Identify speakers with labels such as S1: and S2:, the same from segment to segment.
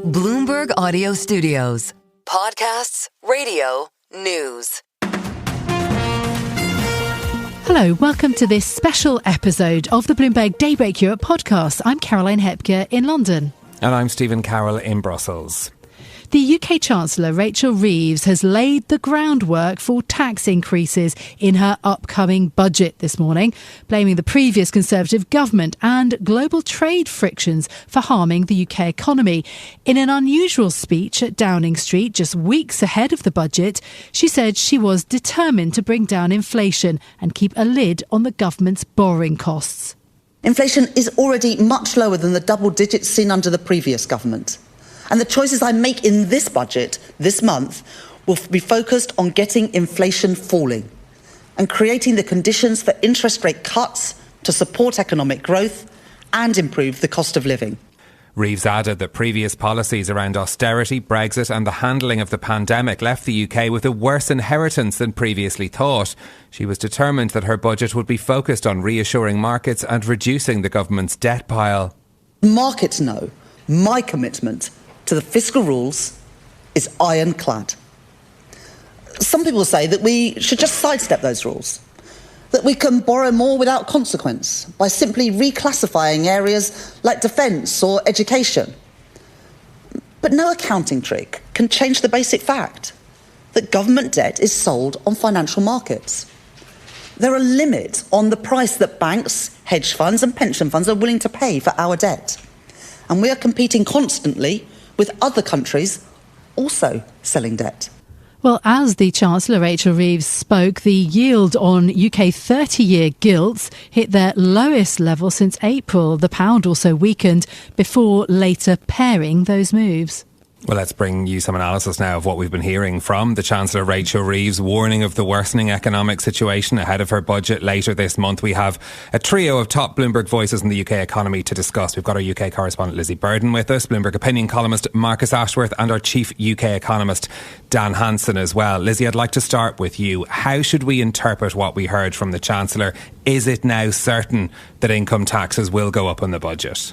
S1: Bloomberg Audio Studios. Podcasts, radio, news.
S2: Hello, welcome to this special episode of the Bloomberg Daybreak Europe Podcast. I'm Caroline Hepker in London.
S3: And I'm Stephen Carroll in Brussels.
S2: The UK Chancellor Rachel Reeves has laid the groundwork for tax increases in her upcoming budget this morning, blaming the previous Conservative government and global trade frictions for harming the UK economy. In an unusual speech at Downing Street just weeks ahead of the budget, she said she was determined to bring down inflation and keep a lid on the government's borrowing costs.
S4: Inflation is already much lower than the double digits seen under the previous government. And the choices I make in this budget this month will be focused on getting inflation falling and creating the conditions for interest rate cuts to support economic growth and improve the cost of living.
S3: Reeves added that previous policies around austerity, Brexit and the handling of the pandemic left the UK with a worse inheritance than previously thought. She was determined that her budget would be focused on reassuring markets and reducing the government's debt pile.
S4: Markets know my commitment to the fiscal rules is ironclad. Some people say that we should just sidestep those rules, that we can borrow more without consequence by simply reclassifying areas like defence or education. But no accounting trick can change the basic fact that government debt is sold on financial markets. There are limits on the price that banks, hedge funds and pension funds are willing to pay for our debt. And we are competing constantly with other countries also selling debt.
S2: Well, as the Chancellor Rachel Reeves spoke, the yield on UK 30-year gilts hit their lowest level since April. The pound also weakened before later pairing those moves.
S3: Well, let's bring you some analysis now of what we've been hearing from the Chancellor Rachel Reeves, warning of the worsening economic situation ahead of her budget later this month. We have a trio of top Bloomberg voices in the UK economy to discuss. We've got our UK Correspondent Lizzy Burden with us, Bloomberg Opinion columnist Marcus Ashworth and our chief UK economist Dan Hanson as well. Lizzy, I'd like to start with you. How should we interpret what we heard from the Chancellor? Is it now certain that income taxes will go up in the budget?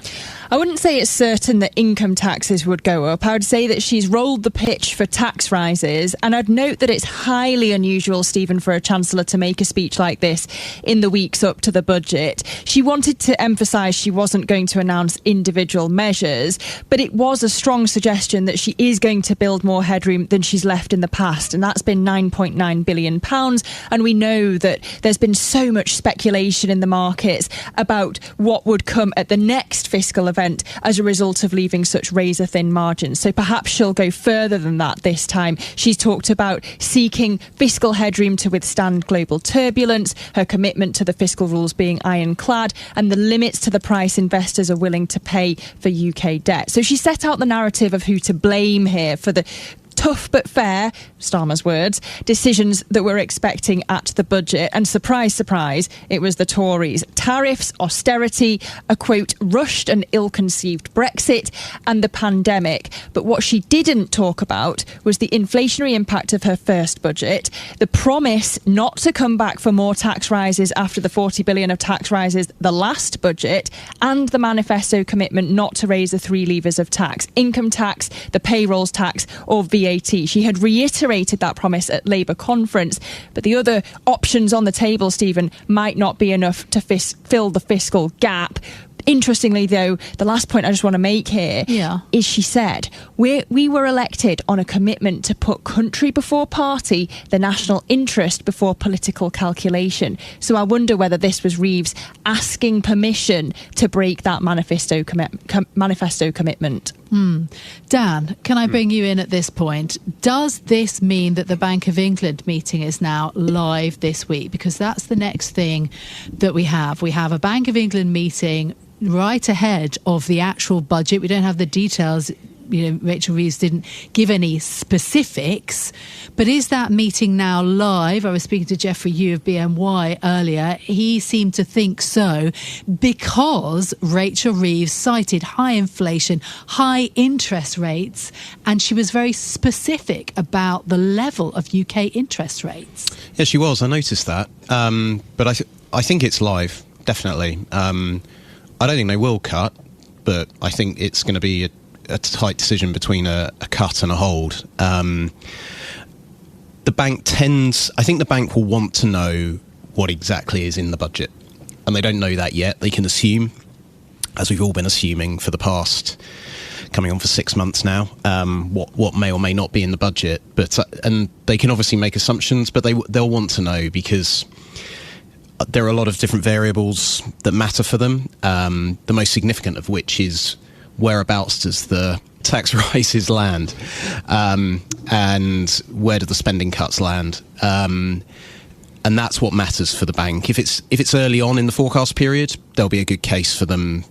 S5: I wouldn't say it's certain that income taxes would go up. I would say that she's rolled the pitch for tax rises, and I'd note that it's highly unusual, Stephen, for a Chancellor to make a speech like this in the weeks up to the budget. She wanted to emphasise she wasn't going to announce individual measures, but it was a strong suggestion that she is going to build more headroom than she's left in the past, and that's been £9.9 billion. And we know that there's been so much speculation in the markets about what would come at the next fiscal event as a result of leaving such razor-thin margins. So perhaps she'll go further than that this time. She's talked about seeking fiscal headroom to withstand global turbulence, her commitment to the fiscal rules being ironclad, and the limits to the price investors are willing to pay for UK debt. So she set out the narrative of who to blame here for the tough but fair, Starmer's words, decisions that we're expecting at the budget. And surprise, surprise, it was the Tories. Tariffs, austerity, a, quote, rushed and ill-conceived Brexit and the pandemic. But what she didn't talk about was the inflationary impact of her first budget, the promise not to come back for more tax rises after the 40 billion of tax rises the last budget, and the manifesto commitment not to raise the three levers of tax: income tax, the payrolls tax or VAT. She had reiterated that promise at Labour conference, but the other options on the table, Stephen, might not be enough to fill the fiscal gap. Interestingly, though, the last point I just want to make here is she said, we were elected on a commitment to put country before party, the national interest before political calculation. So I wonder whether this was Reeves asking permission to break that manifesto commitment.
S2: Dan, can I bring you in at this point? Does this mean that the Bank of England meeting is now live this week? Because that's the next thing that we have. We have a Bank of England meeting right ahead of the actual budget. We don't have the details. Rachel Reeves didn't give any specifics, but is that meeting now live? I was speaking to Jeffrey Yu of BNY earlier. He seemed to think so because Rachel Reeves cited high inflation, high interest rates, and she was very specific about the level of UK interest rates.
S6: Yeah, she was. I noticed that. But I think it's live, definitely. I don't think they will cut, but I think it's going to be a tight decision between a cut and a hold. The bank I think the bank will want to know what exactly is in the budget. And they don't know that yet. They can assume, as we've all been assuming for the past, coming on for 6 months now, what may or may not be in the budget. But and they can obviously make assumptions, but they'll want to know, because there are a lot of different variables that matter for them. The most significant of which is whereabouts does the tax rises land, and where do the spending cuts land. And that's what matters for the bank. If it's early on in the forecast period, there'll be a good case for them,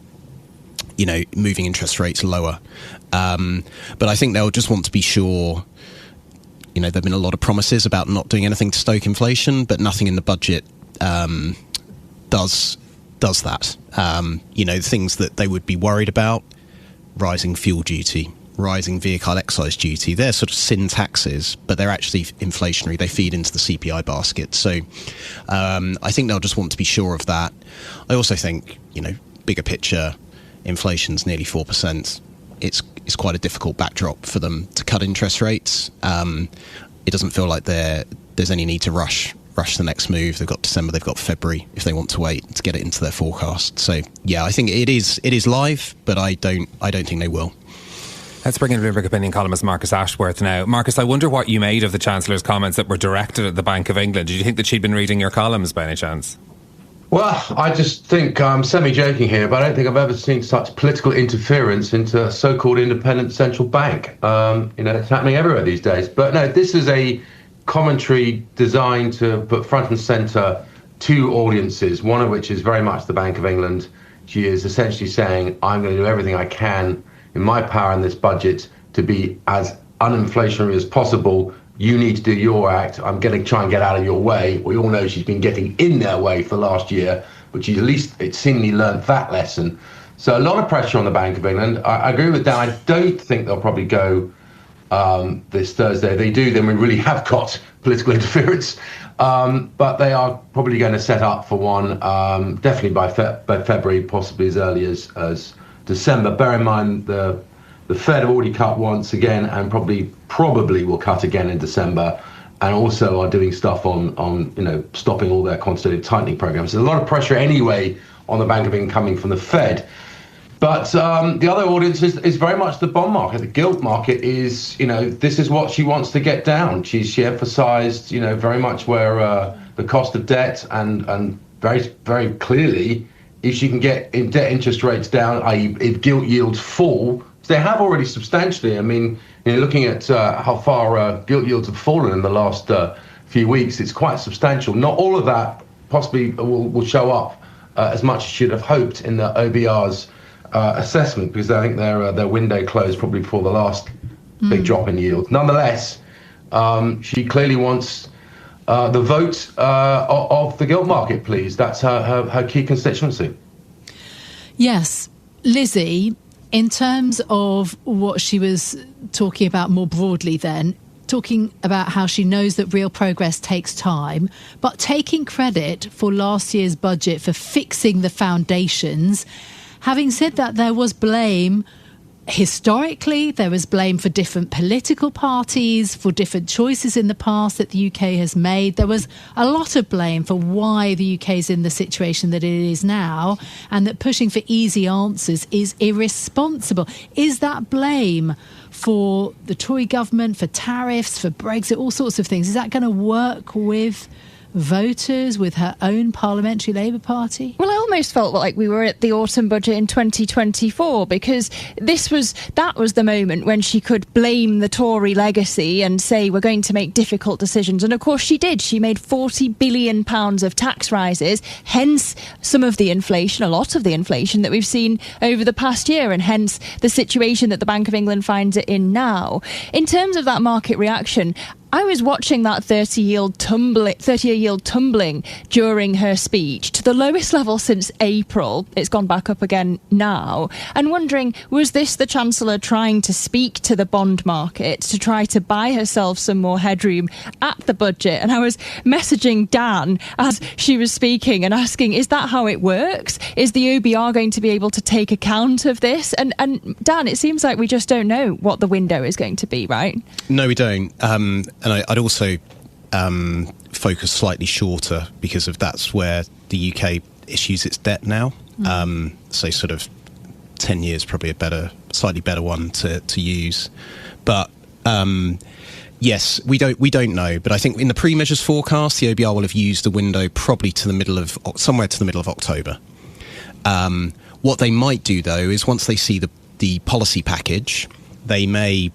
S6: moving interest rates lower. But I think they'll just want to be sure. There've been a lot of promises about not doing anything to stoke inflation, but nothing in the budget does that. The things that they would be worried about: rising fuel duty, rising vehicle excise duty. They're sort of sin taxes, but they're actually inflationary. They feed into the CPI basket. So I think they'll just want to be sure of that. I also think, bigger picture, inflation's nearly 4%. It's quite a difficult backdrop for them to cut interest rates. It doesn't feel like there's any need to rush the next move. They've got December, they've got February if they want to wait to get it into their forecast. So yeah, I think it is live, but I don't think they will.
S3: Let's bring in Bloomberg Opinion columnist Marcus Ashworth now. Marcus, I wonder what you made of the Chancellor's comments that were directed at the Bank of England. Did you think that she'd been reading your columns by any chance?
S7: Well, I just think I'm semi-joking here, but I don't think I've ever seen such political interference into a so-called independent central bank. It's happening everywhere these days. But no, this is a commentary designed to put front and centre two audiences, one of which is very much the Bank of England. She is essentially saying, I'm going to do everything I can in my power in this budget to be as uninflationary as possible. You need to do your act. I'm going to try and get out of your way. We all know she's been getting in their way for the last year, but she at least it seemingly learned that lesson. So a lot of pressure on the Bank of England. I agree with Dan. I don't think they'll probably go this Thursday. If they do, then we really have got political interference. But they are probably going to set up for one, definitely by February, possibly as early as December. Bear in mind the Fed have already cut once again, and probably will cut again in December, and also are doing stuff on stopping all their quantitative tightening programs. There's a lot of pressure anyway on the Bank of England coming from the Fed. But the other audience is very much the bond market. The gilt market is, this is what she wants to get down. She emphasised, very much where the cost of debt and very, very clearly, if she can get debt interest rates down, i.e. if gilt yields fall, they have already substantially. I mean, looking at how far gilt yields have fallen in the last few weeks, it's quite substantial. Not all of that possibly will show up as much as she'd have hoped in the OBR's assessment, because I think their window closed probably before the last big drop in yield. Nonetheless, she clearly wants the vote of the gilt market, please. That's her key constituency.
S2: Yes. Lizzy, in terms of what she was talking about more broadly then, talking about how she knows that real progress takes time, but taking credit for last year's budget for fixing the foundations. Having said that, there was blame historically, there was blame for different political parties, for different choices in the past that the UK has made. There was a lot of blame for why the UK is in the situation that it is now, and that pushing for easy answers is irresponsible. Is that blame for the Tory government, for tariffs, for Brexit, all sorts of things? Is that going to work with voters, with her own parliamentary Labour Party?
S5: Well, I almost felt like we were at the autumn budget in 2024, because that was the moment when she could blame the Tory legacy and say we're going to make difficult decisions. And of course she did. She made £40 billion of tax rises, hence some of the inflation, a lot of the inflation that we've seen over the past year, and hence the situation that the Bank of England finds it in now. In terms of that market reaction, I was watching that 30-year yield tumbling during her speech to the lowest level since April. It's gone back up again now. And wondering, was this the Chancellor trying to speak to the bond market to try to buy herself some more headroom at the budget? And I was messaging Dan as she was speaking and asking, is that how it works? Is the OBR going to be able to take account of this? And Dan, it seems like we just don't know what the window is going to be, right?
S6: No, we don't. And I'd also focus slightly shorter because of that's where the UK issues its debt now. So sort of 10 years, probably a slightly better one to use. But yes, we don't know. But I think in the pre-measures forecast, the OBR will have used the window probably somewhere to the middle of October. What they might do, though, is once they see the policy package, they may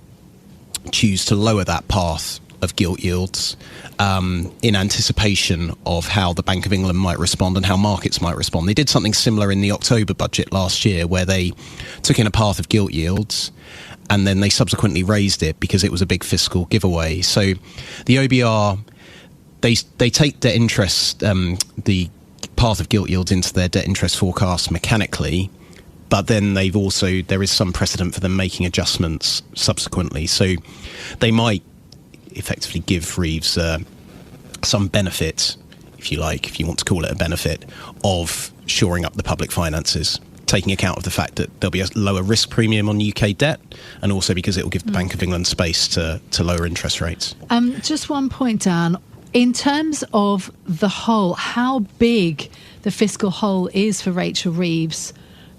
S6: choose to lower that path of gilt yields in anticipation of how the Bank of England might respond and how markets might respond. They did something similar in the October budget last year where they took in a path of gilt yields and then they subsequently raised it because it was a big fiscal giveaway. So the OBR, they take debt interest, the path of gilt yields into their debt interest forecast mechanically, but then there is some precedent for them making adjustments subsequently. So they might effectively give Reeves some benefit, if you want to call it a benefit, of shoring up the public finances, taking account of the fact that there'll be a lower risk premium on UK debt, and also because it will give the Bank of England space to lower interest rates.
S2: Just one point, Dan. In terms of the hole, how big the fiscal hole is for Rachel Reeves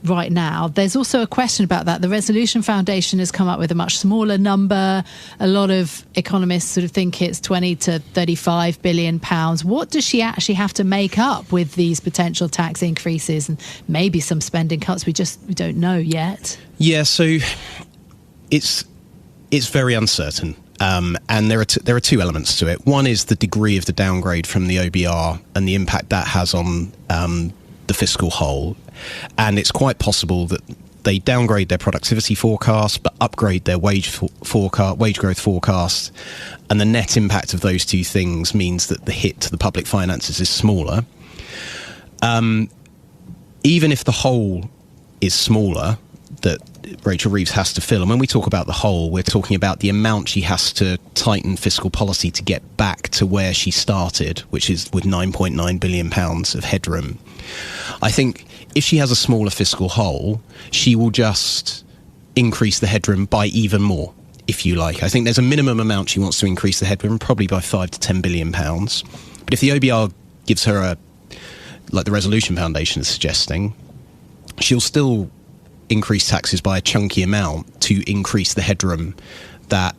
S2: right now, there's also a question about that. The Resolution Foundation has come up with a much smaller number. A lot of economists sort of think it's 20 to 35 billion pounds. What does she actually have to make up with these potential tax increases and maybe some spending cuts? We don't know yet.
S6: Yeah, so it's very uncertain. And there are two elements to it. One is the degree of the downgrade from the OBR and the impact that has on the fiscal hole. And it's quite possible that they downgrade their productivity forecast but upgrade their wage growth forecast. And the net impact of those two things means that the hit to the public finances is smaller. Even if the hole is smaller that Rachel Reeves has to fill, and when we talk about the hole, we're talking about the amount she has to tighten fiscal policy to get back to where she started, which is with £9.9 billion of headroom. I think if she has a smaller fiscal hole, she will just increase the headroom by even more, if you like. I think there's a minimum amount she wants to increase the headroom, probably by £5 to £10 billion. But if the OBR gives her like the Resolution Foundation is suggesting, she'll still increase taxes by a chunky amount to increase the headroom that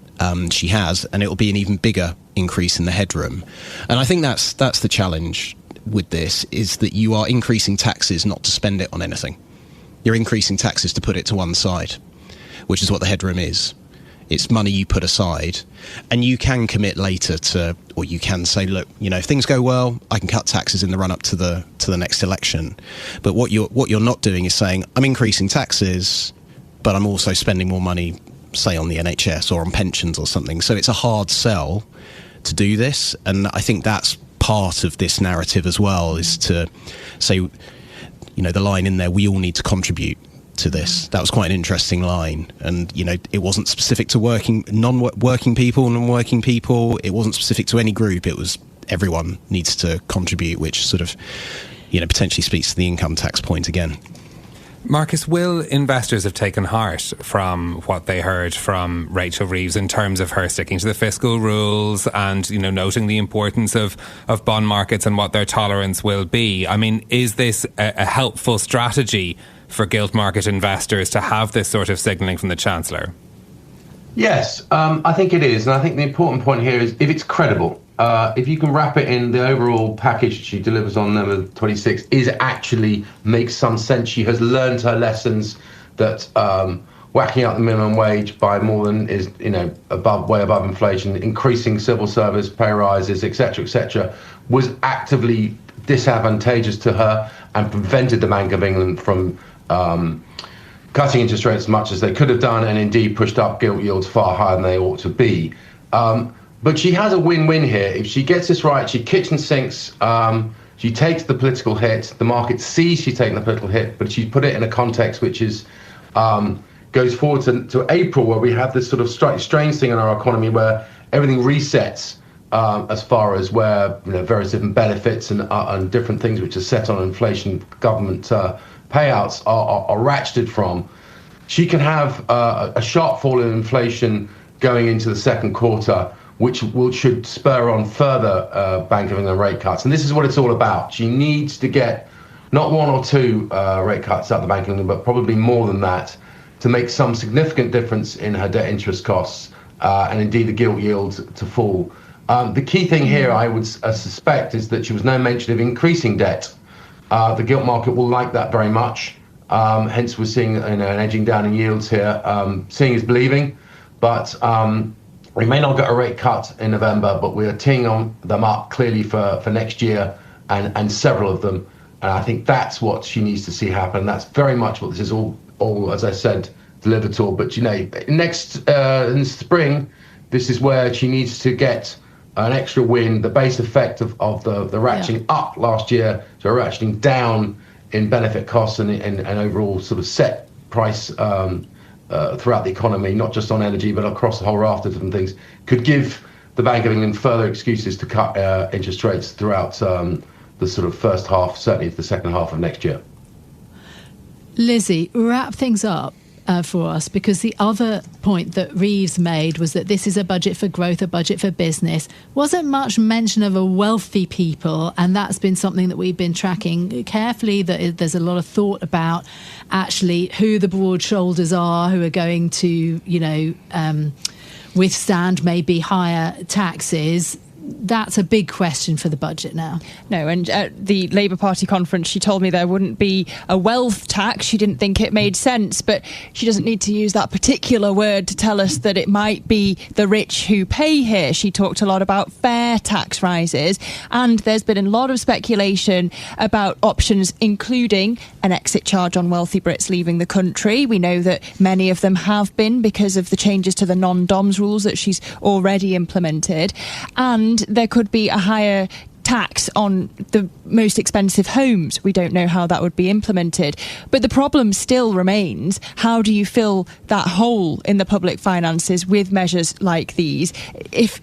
S6: she has, and it'll be an even bigger increase in the headroom. And I think that's the challenge with this, is that you are increasing taxes not to spend it on anything. You're increasing taxes to put it to one side, which is what the headroom is. It's money you put aside, and you can commit later to, or you can say, look, if things go well, I can cut taxes in the run up to the next election. But what you're not doing is saying, I'm increasing taxes, but I'm also spending more money, say on the NHS or on pensions or something. So it's a hard sell to do this, and I think that's part of this narrative as well, is to say, the line in there, we all need to contribute to this. That was quite an interesting line, and it wasn't specific to non-working people, non-working people. It wasn't specific to any group. It was everyone needs to contribute, which sort of potentially speaks to the income tax point again.
S3: Marcus, will investors have taken heart from what they heard from Rachel Reeves in terms of her sticking to the fiscal rules and, noting the importance of bond markets and what their tolerance will be? I mean, is this a helpful strategy for gilt market investors to have this sort of signalling from the Chancellor?
S7: Yes, I think it is. And I think the important point here is if it's credible, if you can wrap it in the overall package she delivers on November 26th, actually makes some sense. She has learned her lessons that whacking up the minimum wage by more than is, way above inflation, increasing civil service pay rises, etc., was actively disadvantageous to her and prevented the Bank of England from cutting interest rates as much as they could have done, and indeed pushed up gilt yields far higher than they ought to be. But she has a win-win here. If she gets this right, she kitchen sinks. She takes the political hit. The market sees she's taking the political hit, but she's put it in a context which is goes forward to April, where we have this sort of strange thing in our economy where everything resets as far as where various different benefits and different things which are set on inflation, government payouts are ratcheted from. She can have a sharp fall in inflation going into the second quarter, which should spur on further Bank of England rate cuts. And this is what it's all about. She needs to get not one or two rate cuts out of the Bank of England, but probably more than that, to make some significant difference in her debt interest costs and indeed the gilt yield to fall. The key thing here, I would suspect, is that she was no mention of increasing debt. The gilt market will like that very much. Hence, we're seeing an edging down in yields here. Seeing is believing, but we may not get a rate cut in November, but we are teeing them up clearly for next year and several of them. And I think that's what she needs to see happen. That's very much what this is all as I said, delivered to. But in spring, this is where she needs to get an extra win. The base effect of the ratcheting up last year to a ratcheting down in benefit costs and overall sort of set price throughout the economy, not just on energy, but across the whole raft of different things, could give the Bank of England further excuses to cut interest rates throughout the sort of first half, certainly the second half of next year.
S2: Lizzy, wrap things up for us, because the other point that Reeves made was that this is a budget for growth, a budget for business. Wasn't much mention of a wealthy people, and that's been something that we've been tracking carefully, that there's a lot of thought about actually who the broad shoulders are, who are going to, withstand maybe higher taxes. That's a big question for the budget now.
S5: No, and at the Labour Party conference, she told me there wouldn't be a wealth tax. She didn't think it made sense, but she doesn't need to use that particular word to tell us that it might be the rich who pay here. She talked a lot about fair tax rises, and there's been a lot of speculation about options, including an exit charge on wealthy Brits leaving the country. We know that many of them have been because of the changes to the non-DOMS rules that she's already implemented, and there could be a higher tax on the most expensive homes. We don't know how that would be implemented. But the problem still remains, how do you fill that hole in the public finances with measures like these? If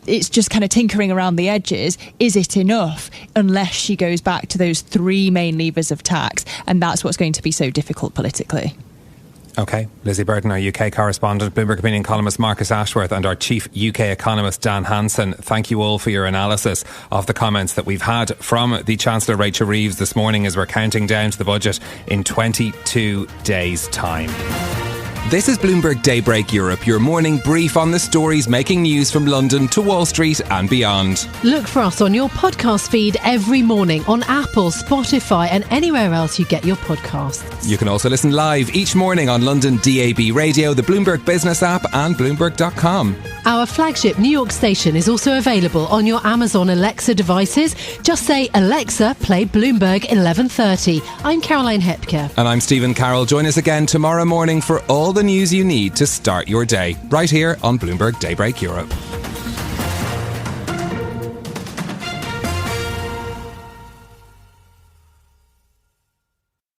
S5: it's just kind of tinkering around the edges, is it enough unless she goes back to those three main levers of tax? And that's what's going to be so difficult politically.
S3: OK, Lizzy Burden, our UK correspondent, Bloomberg Opinion columnist Marcus Ashworth, and our chief UK economist Dan Hanson. Thank you all for your analysis of the comments that we've had from the Chancellor Rachel Reeves this morning as we're counting down to the budget in 22 days' time. This is Bloomberg Daybreak Europe, your morning brief on the stories making news from London to Wall Street and beyond.
S8: Look for us on your podcast feed every morning on Apple, Spotify and anywhere else you get your podcasts.
S3: You can also listen live each morning on London DAB Radio, the Bloomberg Business app and Bloomberg.com.
S8: Our flagship New York station is also available on your Amazon Alexa devices. Just say, Alexa, play Bloomberg 1130. I'm Caroline Hepker.
S3: And I'm Stephen Carroll. Join us again tomorrow morning for all the news you need to start your day, right here on Bloomberg Daybreak Europe.